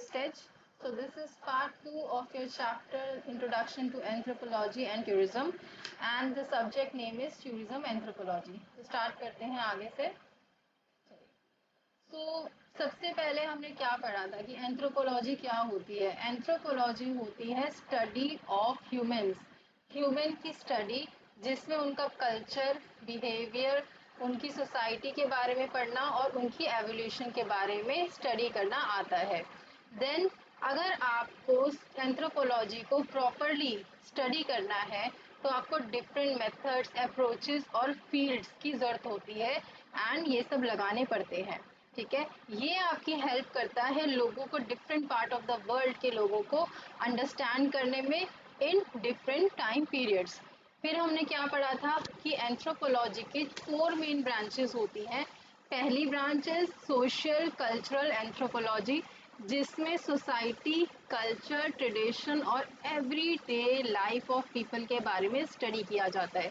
stage. So this is part 2 of your chapter Introduction to Anthropology and Tourism, and the subject name is Tourism Anthropology. तो start करते हैं आगे से. तो सबसे पहले हमने क्या पढ़ा था कि एंथ्रोपोलॉजी क्या होती है. एंथ्रोपोलॉजी होती है स्टडी ऑफ ह्यूमंस, ह्यूमन की स्टडी, जिसमें उनका कल्चर, बिहेवियर, उनकी सोसाइटी के बारे में पढ़ना और उनकी एवोल्यूशन के बारे में स्टडी करना आता है. देन अगर आपको एंथ्रोपोलॉजी को प्रॉपरली स्टडी करना है तो आपको डिफरेंट मेथड्स, अप्रोचेस और फील्ड्स की ज़रूरत होती है एंड ये सब लगाने पड़ते हैं. ठीक है, ये आपकी हेल्प करता है लोगों को, different part of the world के लोगों को अंडरस्टैंड करने में इन डिफरेंट टाइम पीरियड्स. फिर हमने क्या पढ़ा था कि एंथ्रोपोलॉजी के 4 मेन ब्रांचेस होती हैं. पहली ब्रांच है सोशल कल्चरल एंथ्रोपोलॉजी, जिसमें सोसाइटी, कल्चर, ट्रेडिशन और एवरीडे लाइफ ऑफ पीपल के बारे में स्टडी किया जाता है.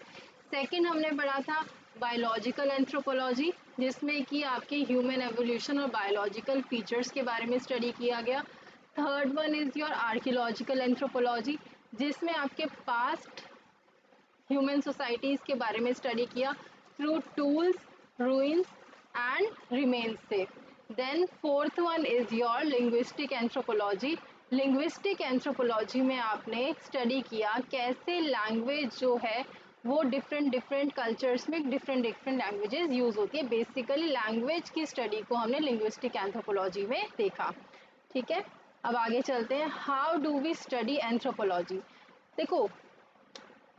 सेकंड हमने पढ़ा था बायोलॉजिकल एंथ्रोपोलॉजी, जिसमें कि आपके ह्यूमन एवोल्यूशन और बायोलॉजिकल फीचर्स के बारे में स्टडी किया गया. Third one is your archaeological anthropology, जिसमें आपके पास्ट ह्यूमन सोसाइटीज़ के बारे में स्टडी किया through tools, ruins and remains से. Then fourth one is your linguistic anthropology. Linguistic anthropology में आपने स्टडी किया कैसे लैंग्वेज जो है वो डिफरेंट कल्चर्स में डिफरेंट लैंग्वेजेस यूज़ होती है. बेसिकली लैंग्वेज की स्टडी को हमने लिंग्विस्टिक एंथ्रोपोलॉजी में देखा. ठीक है, अब आगे चलते हैं. How do we study anthropology. देखो,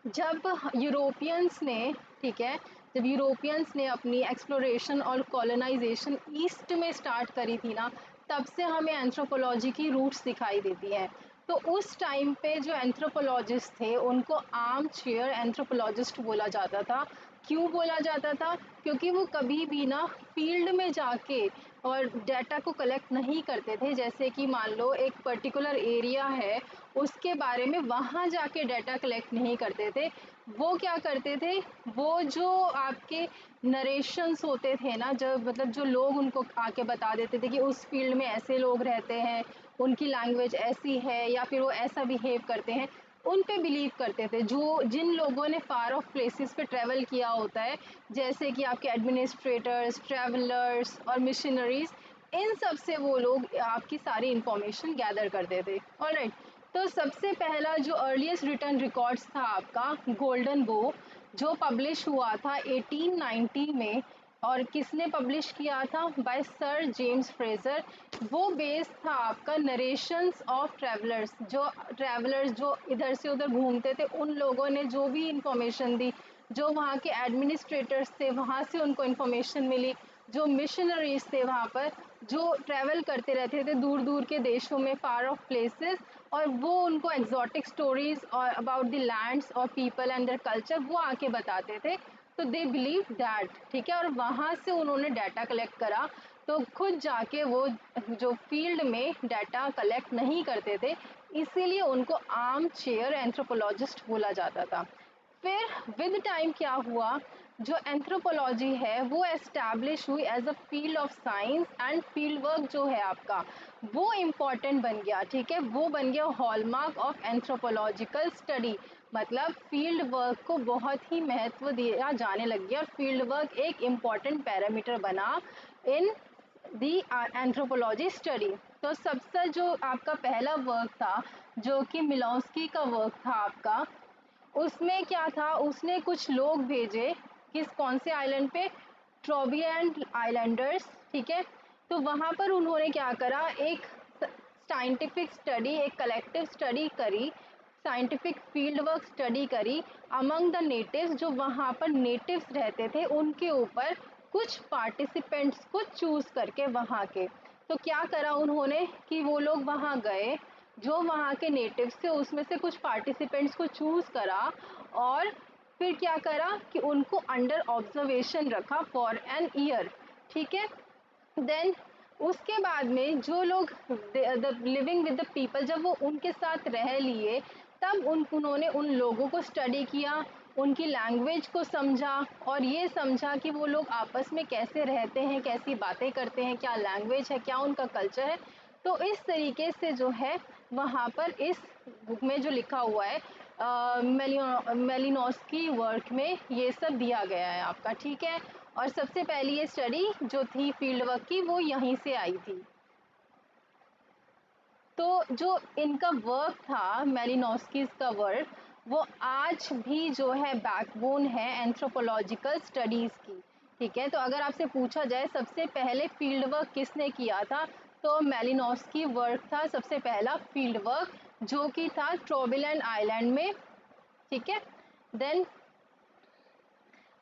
जब यूरोपियंस ने, ठीक है, जब यूरोपियंस ने अपनी एक्सप्लोरेशन और कॉलोनाइजेशन ईस्ट में स्टार्ट करी थी ना, तब से हमें एंथ्रोपोलॉजी की रूट्स दिखाई देती हैं. तो उस टाइम पे जो एंथ्रोपोलॉजिस्ट थे उनको आर्म चेयर एंथ्रोपोलॉजिस्ट बोला जाता था. क्यों बोला जाता था? क्योंकि वो कभी भी ना फील्ड में जाके और डाटा को कलेक्ट नहीं करते थे. जैसे कि मान लो एक पर्टिकुलर एरिया है, उसके बारे में वहाँ जाके डाटा कलेक्ट नहीं करते थे. वो क्या करते थे, वो जो आपके नरेशंस होते थे ना, जब मतलब जो लोग उनको आके बता देते थे कि उस फील्ड में ऐसे लोग रहते हैं, उनकी लैंग्वेज ऐसी है या फिर वो ऐसा बिहेव करते हैं, उन पे बिलीव करते थे. जो जिन लोगों ने फार ऑफ प्लेसेस पे ट्रैवल किया होता है, जैसे कि आपके एडमिनिस्ट्रेटर्स, ट्रैवलर्स और मिशनरीज, इन सब से वो लोग आपकी सारी इंफॉर्मेशन गैदर करते थे. ऑलराइट, तो सबसे पहला जो अर्लीस्ट रिटर्न रिकॉर्ड्स था आपका गोल्डन बो, जो पब्लिश हुआ था 1890 में. और किसने पब्लिश किया था? By sir James Frazer. वो बेस्ड था आपका नरेशंस ऑफ ट्रैवलर्स जो इधर से उधर घूमते थे, उन लोगों ने जो भी इंफॉर्मेशन दी, जो वहाँ के एडमिनिस्ट्रेटर्स थे वहाँ से उनको इंफॉर्मेशन मिली, जो मिशनरीज थे वहाँ पर, जो ट्रैवल करते रहते थे दूर दूर के देशों में, फार ऑफ प्लेसेस, और वो उनको एग्जॉटिक स्टोरीज और अबाउट द लैंड्स और पीपल एंड देयर कल्चर वो आके बताते थे. तो दे बिलीव दैट, ठीक है, और वहाँ से उन्होंने डाटा कलेक्ट करा. तो खुद जाके वो जो फील्ड में डाटा कलेक्ट नहीं करते थे, इसीलिए उनको आर्म चेयर एंथ्रोपोलॉजिस्ट बोला जाता था. फिर विद टाइम क्या हुआ, जो एंथ्रोपोलॉजी है वो एस्टैब्लिश हुई as a field of science and field work जो है आपका वो इम्पॉर्टेंट बन गया. ठीक है, वो बन गया हॉलमार्क ऑफ एंथ्रोपोलॉजिकल स्टडी. मतलब फील्ड वर्क को बहुत ही महत्व दिया जाने लग गया और फील्ड वर्क एक इम्पॉर्टेंट पैरामीटर बना इन दी एंथ्रोपोलॉजी स्टडी. तो सबसे जो आपका पहला वर्क था, जो कि मिलॉस्की का वर्क था आपका, उसमें क्या था, उसने कुछ लोग भेजे कौन से आइलैंड पे? ट्रोबियन आइलैंडर्स. ठीक है, तो वहाँ पर उन्होंने क्या करा, एक साइंटिफिक स्टडी, एक कलेक्टिव स्टडी करी, साइंटिफिक फील्ड वर्क स्टडी करी अमंग द नेटिव्स. जो वहाँ पर नेटिव्स रहते थे उनके ऊपर कुछ पार्टिसिपेंट्स को चूज करके वहाँ के. तो क्या करा उन्होंने कि वो लोग वहाँ गए, जो वहाँ के नेटिव्स थे उसमें से कुछ पार्टिसिपेंट्स को चूज करा और फिर क्या करा कि उनको अंडर ऑब्जर्वेशन रखा फॉर एन ईयर. ठीक है, देन उसके बाद में जो लोग लिविंग विद द पीपल, जब वो उनके साथ रह लिए, तब उन्होंने उन लोगों को स्टडी किया, उनकी लैंग्वेज को समझा और ये समझा कि वो लोग आपस में कैसे रहते हैं, कैसी बातें करते हैं, क्या लैंग्वेज है, क्या उनका कल्चर है. तो इस तरीके से जो है वहाँ पर इस बुक में जो लिखा हुआ है मेलिनोस्की वर्क में ये सब दिया गया है आपका, ठीक है। और सबसे पहली ये स्टडी जो थी फील्ड वर्क की वो यहीं से आई थी। तो जो इनका वर्क था मेलिनोस्कीज का वर्क, वो आज भी जो है बैकबोन है एंथ्रोपोलॉजिकल स्टडीज़ की, ठीक है। तो अगर आपसे पूछा जाए सबसे पहले फील्ड वर्क किसने किया था, तो मेलिनोस्की वर्क था सबसे पहला फील्ड वर्क, जो कि था ट्रोबिलैंड आइलैंड में, ठीक है। देन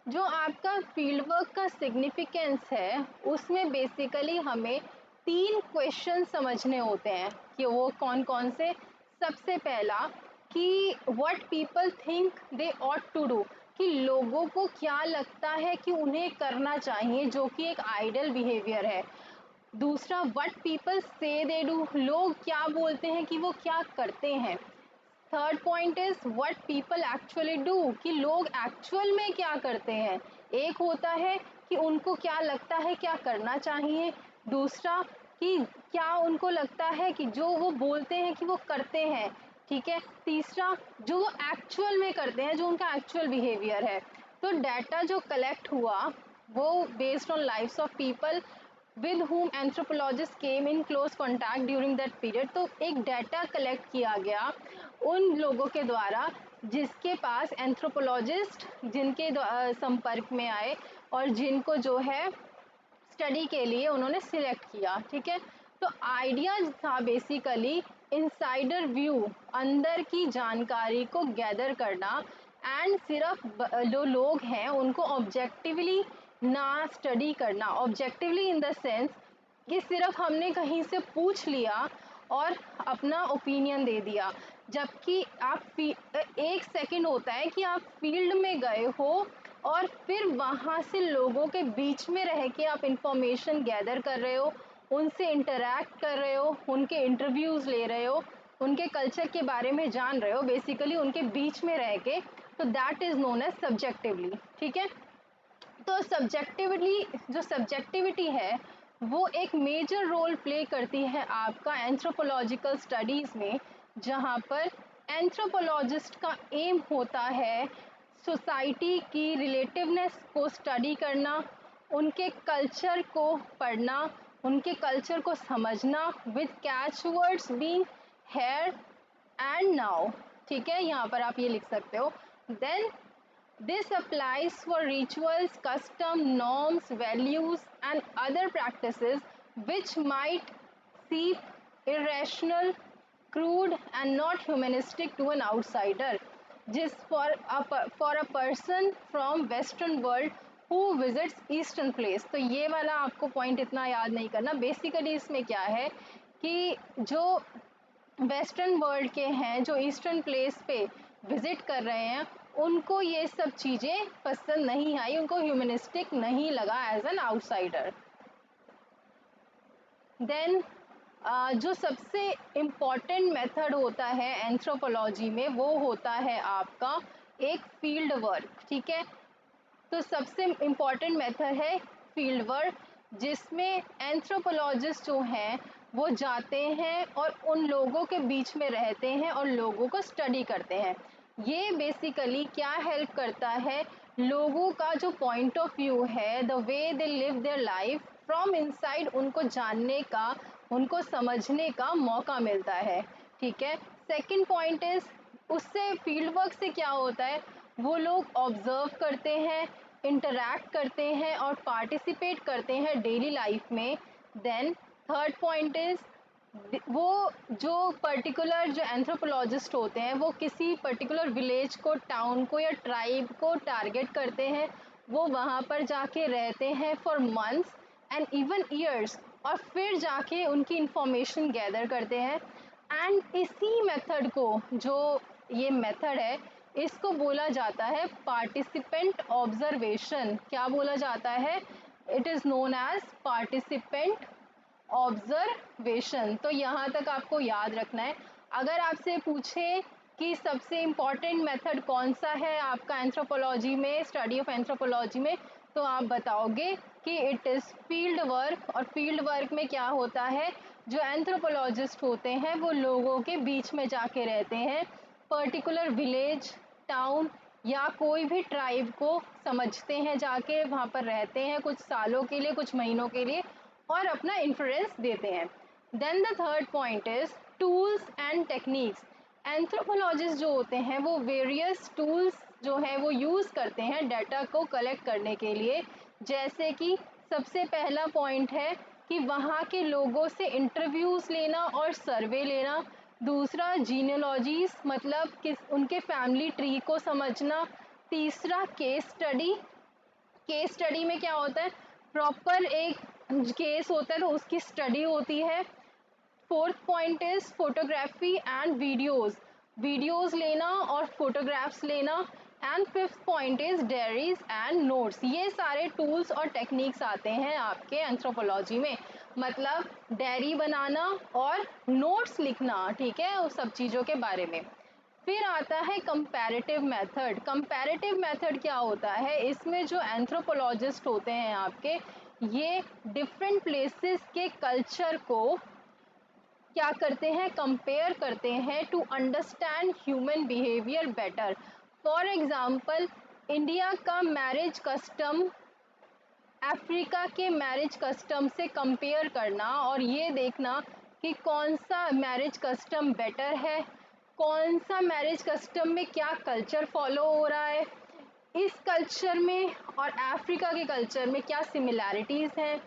जो आपका फील्ड वर्क का सिग्निफिकेंस है उसमें बेसिकली हमें 3 क्वेश्चन समझने होते हैं कि वो कौन कौन से। सबसे पहला कि what people think they ought to do, कि लोगों को क्या लगता है कि उन्हें करना चाहिए, जो कि एक आइडल बिहेवियर है। दूसरा, व्हाट पीपल से दे डू, लोग क्या बोलते हैं कि वो क्या करते हैं। Third point is what people actually do, कि लोग एक्चुअल में क्या करते हैं। एक होता है कि उनको क्या लगता है क्या करना चाहिए, दूसरा कि क्या उनको लगता है कि जो वो बोलते हैं कि वो करते हैं, ठीक है। तीसरा, जो वो एक्चुअल में करते हैं, जो उनका एक्चुअल बिहेवियर है। तो डाटा जो कलेक्ट हुआ वो based on lives of people with whom anthropologists came in close contact during that period। तो एक डाटा कलेक्ट किया गया उन लोगों के द्वारा जिसके पास एंथ्रोपोलॉजिस्ट जिनके संपर्क में आए और जिनको जो है स्टडी के लिए उन्होंने सिलेक्ट किया, ठीक है। तो आइडिया था बेसिकली इनसाइडर व्यू, अंदर की जानकारी को गैदर करना, एंड सिर्फ जो लोग हैं उनको ऑब्जेक्टिवली ना स्टडी करना। ऑब्जेक्टिवली इन द सेंस कि सिर्फ हमने कहीं से पूछ लिया और अपना ओपिनियन दे दिया, जबकि आप एक सेकंड होता है कि आप फील्ड में गए हो और फिर वहाँ से लोगों के बीच में रह के आप इंफॉर्मेशन गैदर कर रहे हो, उनसे इंटरैक्ट कर रहे हो, उनके इंटरव्यूज़ ले रहे हो, उनके कल्चर के बारे में जान रहे हो, बेसिकली उनके बीच में रह के। तो that is known as subjectively, ठीक है। तो सब्जेक्टिविटी है वो एक मेजर रोल प्ले करती है आपका एंथ्रोपोलॉजिकल स्टडीज़ में, जहाँ पर एंथ्रोपोलॉजिस्ट का एम होता है सोसाइटी की रिलेटिवनेस को स्टडी करना, उनके कल्चर को पढ़ना, उनके कल्चर को समझना, with catch words being here and now, ठीक है। यहाँ पर आप ये लिख सकते हो। Then this applies for rituals, custom, norms, values, and other practices which might seem irrational, crude, and not humanistic to an outsider. Just for a person from Western world who visits Eastern place। तो ये वाला आपको point इतना याद नहीं करना। Basically इसमें क्या है कि जो वेस्टर्न वर्ल्ड के हैं, जो ईस्टर्न प्लेस पे विजिट कर रहे हैं, उनको ये सब चीज़ें पसंद नहीं आई, उनको ह्यूमनिस्टिक नहीं लगा एज एन आउटसाइडर। देन जो सबसे इम्पॉर्टेंट मेथड होता है एंथ्रोपोलॉजी में वो होता है आपका एक फील्ड वर्क, ठीक है। तो सबसे इम्पॉर्टेंट मेथड है फील्ड वर्क, जिसमें एंथ्रोपोलॉजिस्ट जो हैं वो जाते हैं और उन लोगों के बीच में रहते हैं और लोगों को स्टडी करते हैं। ये बेसिकली क्या हेल्प करता है, लोगों का जो पॉइंट ऑफ व्यू है, the way they live their life from inside, उनको जानने का, उनको समझने का मौका मिलता है, ठीक है। सेकंड पॉइंट इज, उससे फील्ड वर्क से क्या होता है, वो लोग ऑब्जर्व करते हैं, इंटरैक्ट करते हैं और पार्टिसिपेट करते हैं डेली लाइफ में। देन थर्ड पॉइंट इज, वो जो पर्टिकुलर जो एंथ्रोपोलॉजिस्ट होते हैं वो किसी पर्टिकुलर विलेज को, टाउन को या ट्राइब को टारगेट करते हैं, वो वहाँ पर जाके रहते हैं for months and even years, और फिर जाके उनकी इंफॉर्मेशन गैदर करते हैं। एंड इसी मेथड को, जो ये मेथड है, इसको बोला जाता है पार्टिसिपेंट ऑब्जर्वेशन। क्या बोला जाता है, it is known as participant observation. तो यहाँ तक आपको याद रखना है। अगर आपसे पूछे कि सबसे इम्पॉर्टेंट मेथड कौन सा है आपका एंथ्रोपोलॉजी में, स्टडी ऑफ एंथ्रोपोलॉजी में, तो आप बताओगे कि इट इज़ फील्ड वर्क। और फील्ड वर्क में क्या होता है, जो एंथ्रोपोलॉजिस्ट होते हैं वो लोगों के बीच में जाके रहते हैं, पर्टिकुलर विलेज, टाउन या कोई भी ट्राइब को समझते हैं, जाके वहाँ पर रहते हैं कुछ सालों के लिए, कुछ महीनों के लिए, और अपना इन्फ्लुएंस देते हैं। Then the third point is tools and techniques. Anthropologist जो होते हैं वो वेरियस टूल्स जो है वो यूज़ करते हैं डाटा को कलेक्ट करने के लिए। जैसे कि सबसे पहला पॉइंट है कि वहाँ के लोगों से इंटरव्यूज़ लेना और सर्वे लेना। दूसरा जीनियोलॉजीज, मतलब किस उनके फैमिली ट्री को समझना। तीसरा केस स्टडी। केस स्टडी में क्या होता है, प्रॉपर एक केस होता है तो उसकी स्टडी होती है। Fourth point is photography and videos, videos लेना और फोटोग्राफ्स लेना। And fifth point is diaries and notes. ये सारे टूल्स और टेक्निक्स आते हैं आपके एंथ्रोपोलॉजी में, मतलब डायरी बनाना और नोट्स लिखना, ठीक है, उस सब चीज़ों के बारे में। फिर आता है कंपैरेटिव मेथड। कंपैरेटिव मेथड क्या होता है, इसमें जो एंथ्रोपोलॉजिस्ट होते हैं आपके, ये डिफरेंट प्लेसेस के कल्चर को क्या करते हैं, कंपेयर करते हैं to understand human behaviour better. For example, India का मैरिज कस्टम अफ्रीका के मैरिज कस्टम से कंपेयर करना और ये देखना कि कौन सा मैरिज कस्टम बेटर है, कौन सा मैरिज कस्टम में क्या कल्चर फॉलो हो रहा है, इस कल्चर में और अफ्रीका के कल्चर में क्या सिमिलैरिटीज़ हैं,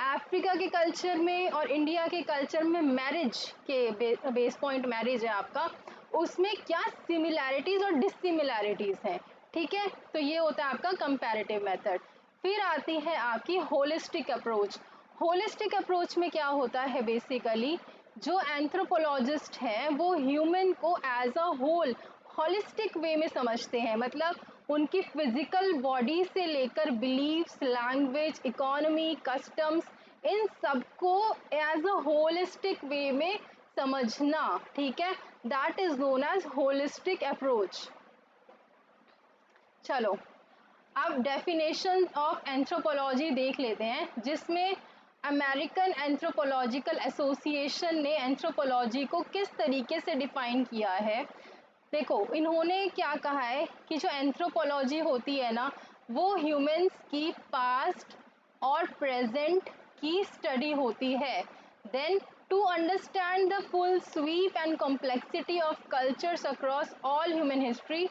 अफ्रीका के कल्चर में और इंडिया के कल्चर में मैरिज के बेस पॉइंट मैरिज है आपका, उसमें क्या सिमिलैरिटीज़ और डिससिमिलैरिटीज़ हैं, ठीक है। तो ये होता है आपका कंपैरेटिव मेथड। फिर आती है आपकी होलिस्टिक अप्रोच। होलिस्टिक अप्रोच में क्या होता है, बेसिकली जो एंथ्रोपोलॉजिस्ट हैं वो ह्यूमन को as a whole holistic way में समझते हैं, मतलब उनकी फिजिकल बॉडी से लेकर बिलीव्स, लैंग्वेज, इकोनॉमी, कस्टम्स, इन सबको एज अ होलिस्टिक वे में समझना, ठीक है, that is known as holistic approach. चलो अब डेफिनेशन ऑफ एंथ्रोपोलॉजी देख लेते हैं, जिसमें अमेरिकन एंथ्रोपोलॉजिकल एसोसिएशन ने एंथ्रोपोलॉजी को किस तरीके से डिफाइन किया है। देखो इन्होंने क्या कहा है कि जो एंथ्रोपोलॉजी होती है ना, वो ह्यूमंस की पास्ट और प्रेजेंट की स्टडी होती है। Then to understand the full sweep and complexity of cultures across all human history,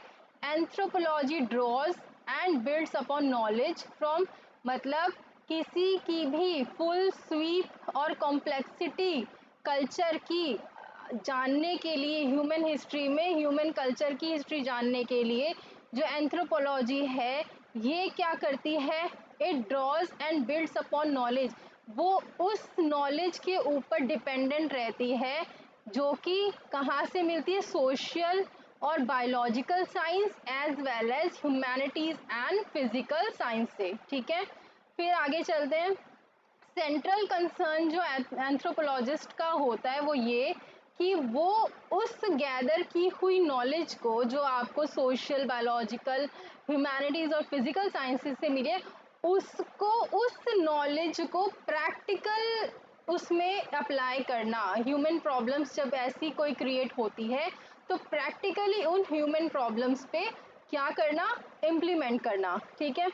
anthropology draws and builds upon knowledge from, मतलब किसी की भी फुल स्वीप और कॉम्प्लेक्सिटी कल्चर की जानने के लिए, ह्यूमन हिस्ट्री में ह्यूमन कल्चर की हिस्ट्री जानने के लिए जो एंथ्रोपोलॉजी है ये क्या करती है, it draws and builds upon knowledge, वो उस नॉलेज के ऊपर डिपेंडेंट रहती है जो कि कहाँ से मिलती है, सोशल और biological science as well as humanities and physical science से, ठीक है। फिर आगे चलते हैं। सेंट्रल कंसर्न जो एंथ्रोपोलॉजिस्ट का होता है वो ये कि वो उस गैदर की हुई नॉलेज को जो आपको सोशल, बायोलॉजिकल, ह्यूमैनिटीज़ और फिजिकल साइंसेस से मिले, उसको, उस नॉलेज को प्रैक्टिकल उसमें अप्लाई करना। ह्यूमन प्रॉब्लम्स जब ऐसी कोई क्रिएट होती है तो प्रैक्टिकली उन ह्यूमन प्रॉब्लम्स पे क्या करना, इम्प्लीमेंट करना, ठीक है।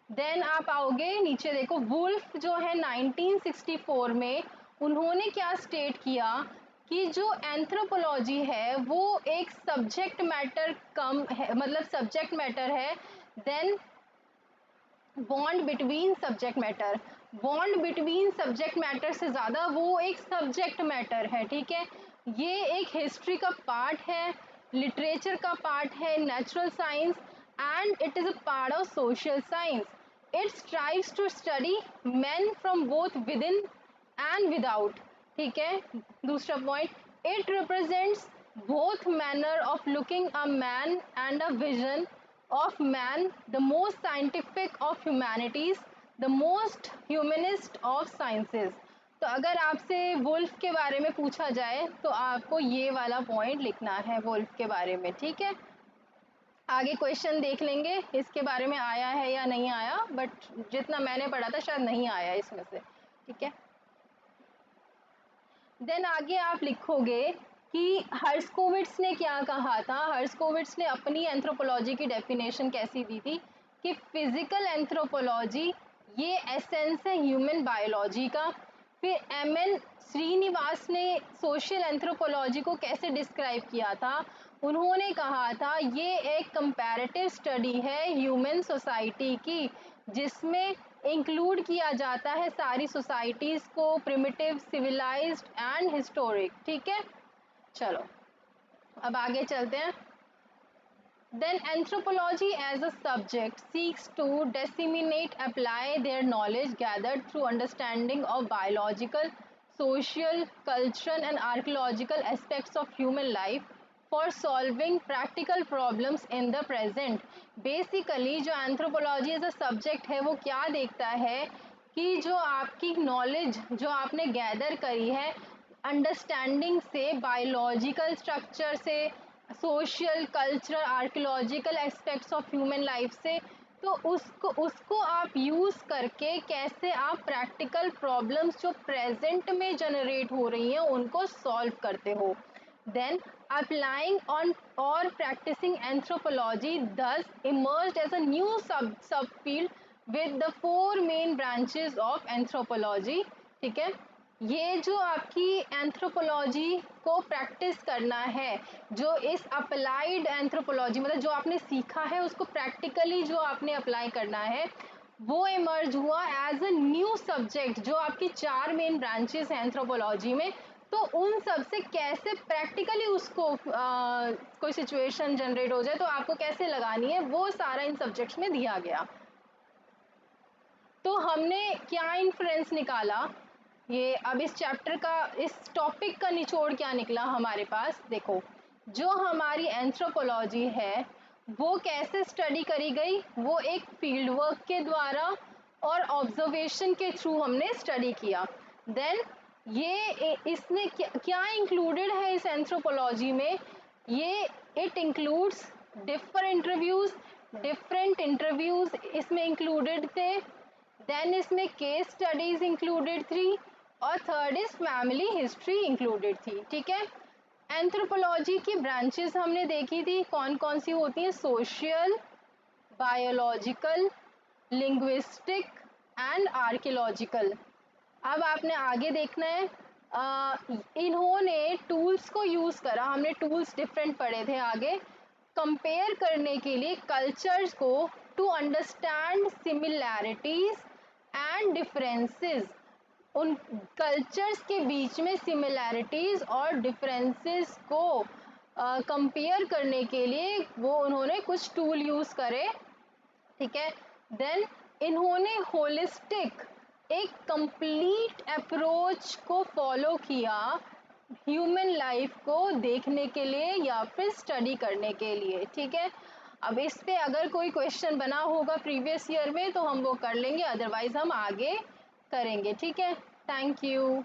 देन आप आओगे नीचे, देखो वुल्फ जो है 1964 में उन्होंने क्या स्टेट किया कि जो एंथ्रोपोलॉजी है वो एक सब्जेक्ट मैटर कम है, मतलब सब्जेक्ट मैटर है then bond between subject matter. Bond between subject matter से ज़्यादा वो एक सब्जेक्ट मैटर है, ठीक है। ये एक हिस्ट्री का पार्ट है, लिटरेचर का पार्ट है, natural science, and it is a part of social science. It strives to study man from both within and without, ठीक है। दूसरा point, it represents both manner of looking a man and a vision of man, the most scientific of humanities, the most humanist of sciences। तो अगर आपसे wolf के बारे में पूछा जाए तो आपको ये वाला पॉइंट लिखना है वुल्फ के बारे में, ठीक है। आगे क्वेश्चन देख लेंगे इसके बारे में आया है या नहीं आया, बट जितना मैंने पढ़ा था शायद नहीं आया इसमें से, ठीक है। देन आगे आप लिखोगे कि हर्स्कोविट्स ने क्या कहा था। हर्स्कोविट्स ने अपनी एंथ्रोपोलॉजी की डेफिनेशन कैसी दी थी कि फिजिकल एंथ्रोपोलॉजी ये एसेंस है ह्यूमन बायोलॉजी का। फिर एम.एन. श्रीनिवास ने सोशल एंथ्रोपोलॉजी को कैसे डिस्क्राइब किया था, उन्होंने कहा था ये एक कंपैरेटिव स्टडी है ह्यूमन सोसाइटी की, जिसमें इंक्लूड किया जाता है सारी सोसाइटीज़ को, प्रिमिटिव, सिविलाइज्ड एंड हिस्टोरिक। ठीक है, चलो अब आगे चलते हैं। Then anthropology as a subject seeks to disseminate, apply their knowledge gathered through understanding of biological, social, cultural and archaeological aspects of human life for solving practical problems in the present. Basically जो anthropology as a subject है वो क्या देखता है कि जो आपकी knowledge जो आपने गैदर करी है अंडरस्टैंडिंग से, बायोलॉजिकल स्ट्रक्चर से, social, cultural, archaeological aspects of human life से, तो उसको आप यूज़ करके कैसे आप प्रैक्टिकल प्रॉब्लम्स जो प्रेजेंट में जनरेट हो रही हैं उनको सॉल्व करते हो। देन अप्लाइंग ऑन और प्रैक्टिसिंग एंथ्रोपोलॉजी दस इमर्ज्ड एज अ न्यू सब field with the 4 main branches of anthropology. ठीक है, ये जो आपकी एंथ्रोपोलॉजी को प्रैक्टिस करना है, जो इस अप्लाइड एंथ्रोपोलॉजी मतलब जो आपने सीखा है उसको प्रैक्टिकली जो आपने अप्लाई करना है, वो इमर्ज हुआ एज अ न्यू सब्जेक्ट। जो आपकी 4 मेन ब्रांचेस हैं एंथ्रोपोलॉजी में, तो उन सब से कैसे प्रैक्टिकली उसको कोई सिचुएशन जनरेट हो जाए तो आपको कैसे लगानी है, वो सारा इन सब्जेक्ट्स में दिया गया। तो हमने क्या इन्फ्रेंस निकाला, ये अब इस चैप्टर का, इस टॉपिक का निचोड़ क्या निकला हमारे पास, देखो जो हमारी एंथ्रोपोलॉजी है वो कैसे स्टडी करी गई, वो एक फील्ड वर्क के द्वारा और ऑब्जर्वेशन के थ्रू हमने स्टडी किया। देन ये इसने क्या इंक्लूडेड है इस एंथ्रोपोलॉजी में, ये इट इंक्लूड्स डिफरेंट इंटरव्यूज इसमें इंक्लूडेड थे। देन इसमें केस स्टडीज इंक्लूडेड थी और third is family history included थी। ठीक है, एंथ्रोपोलॉजी की ब्रांचेस हमने देखी थी कौन कौन सी होती हैं, social, biological, linguistic and archaeological. अब आपने आगे देखना है, इन्होंने टूल्स को यूज़ करा, हमने टूल्स डिफरेंट पढ़े थे आगे, कंपेयर करने के लिए कल्चर्स को, to understand similarities and differences. उन कल्चर्स के बीच में सिमिलैरिटीज और डिफरेंसेस को कंपेयर करने के लिए वो उन्होंने कुछ टूल यूज़ करे। ठीक है, देन इन्होंने होलिस्टिक एक कंप्लीट अप्रोच को फॉलो किया ह्यूमन लाइफ को देखने के लिए या फिर स्टडी करने के लिए। ठीक है, अब इस पे अगर कोई क्वेश्चन बना होगा प्रीवियस ईयर में तो हम वो कर लेंगे, अदरवाइज हम आगे करेंगे। ठीक है, थैंक यू।